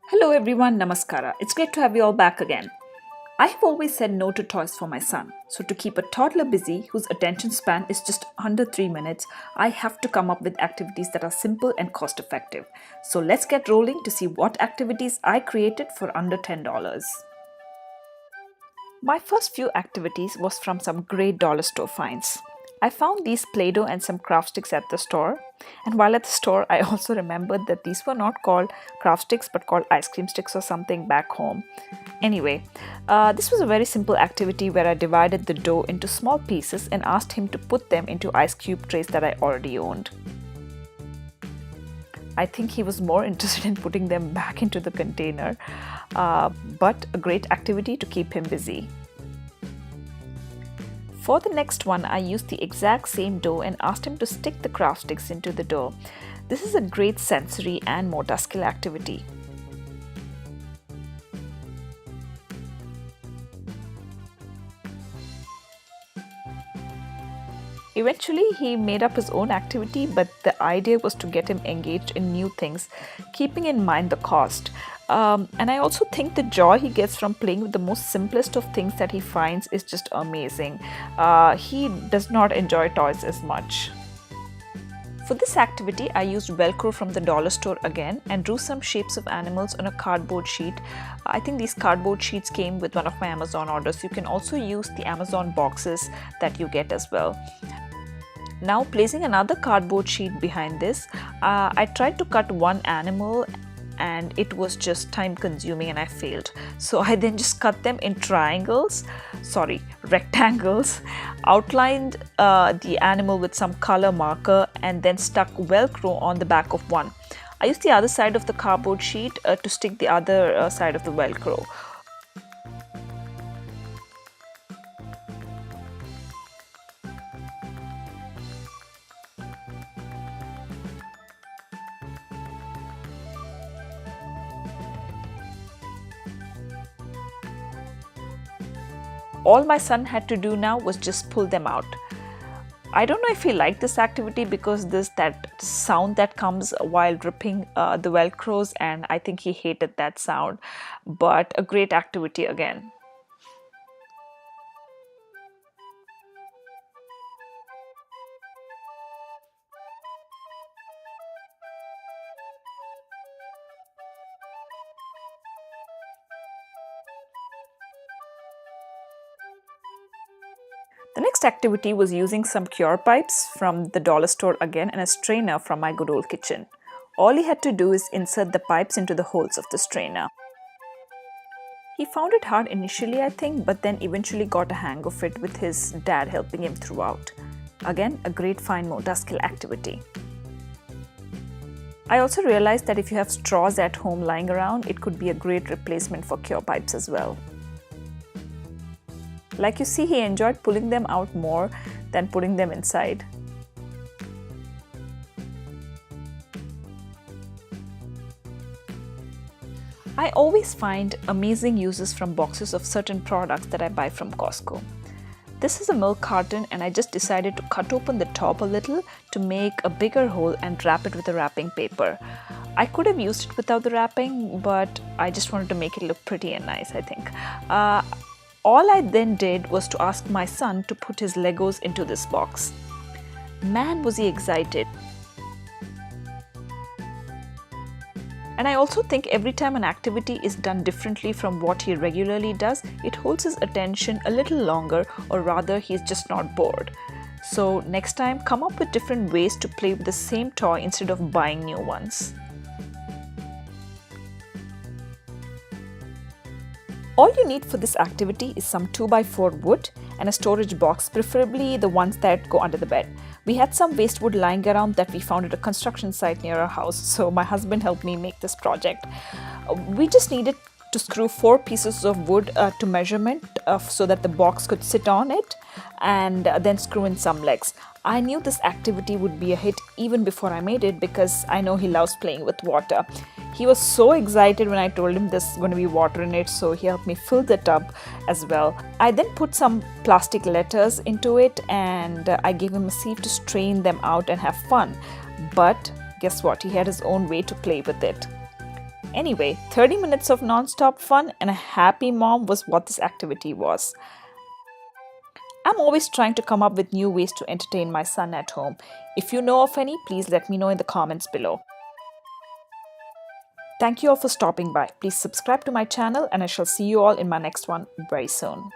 Hello everyone, Namaskara. It's great to have you all back again. I have always said no to toys for my son. So to keep a toddler busy whose attention span is just under 3 minutes, I have to come up with activities that are simple and cost effective. So let's get rolling to see what activities I created for under $10. My first few activities was from some great dollar store finds. I found these Play-Doh and some craft sticks at the store. And while at the store, I also remembered that these were not called craft sticks but called ice cream sticks or something back home. Anyway, this was a very simple activity where I divided the dough into small pieces and asked him to put them into ice cube trays that I already owned. I think he was more interested in putting them back into the container, but a great activity to keep him busy. For the next one, I used the exact same dough and asked him to stick the craft sticks into the dough. This is a great sensory and motor skill activity. Eventually, he made up his own activity, but the idea was to get him engaged in new things, keeping in mind the cost. And I also think the joy he gets from playing with the most simplest of things that he finds is just amazing. He does not enjoy toys as much. For this activity, I used Velcro from the dollar store again and drew some shapes of animals on a cardboard sheet. I think these cardboard sheets came with one of my Amazon orders. You can also use the Amazon boxes that you get as well. Now, placing another cardboard sheet behind this, I tried to cut one animal and it was just time consuming and I failed. So I then just cut them in rectangles, outlined the animal with some color marker and then stuck Velcro on the back of one. I used the other side of the cardboard sheet to stick the other side of the Velcro. All my son had to do now was just pull them out. I don't know if he liked this activity because there's that sound that comes while ripping the Velcros, and I think he hated that sound, but a great activity again. The next activity was using some cure pipes from the dollar store again and a strainer from my good old kitchen. All he had to do is insert the pipes into the holes of the strainer. He found it hard initially, I think, but then eventually got a hang of it with his dad helping him throughout. Again, a great fine motor skill activity. I also realized that if you have straws at home lying around, it could be a great replacement for cure pipes as well. Like you see, he enjoyed pulling them out more than putting them inside. I always find amazing uses from boxes of certain products that I buy from Costco. This is a milk carton and I just decided to cut open the top a little to make a bigger hole and wrap it with a wrapping paper. I could have used it without the wrapping, but I just wanted to make it look pretty and nice, I think. All I then did was to ask my son to put his Legos into this box. Man, was he excited. And I also think every time an activity is done differently from what he regularly does, it holds his attention a little longer, or rather he's just not bored. So next time, come up with different ways to play with the same toy instead of buying new ones. All you need for this activity is some 2x4 wood and a storage box, preferably the ones that go under the bed. We had some waste wood lying around that we found at a construction site near our house, so my husband helped me make this project. We just needed to screw 4 pieces of wood to measurement so that the box could sit on it, and then screw in some legs. I knew this activity would be a hit even before I made it because I know he loves playing with water. He was so excited when I told him there's going to be water in it, so he helped me fill the tub as well. I then put some plastic letters into it and I gave him a sieve to strain them out and have fun. But guess what? He had his own way to play with it. Anyway, 30 minutes of non-stop fun and a happy mom was what this activity was. I'm always trying to come up with new ways to entertain my son at home. If you know of any, please let me know in the comments below. Thank you all for stopping by. Please subscribe to my channel and I shall see you all in my next one very soon.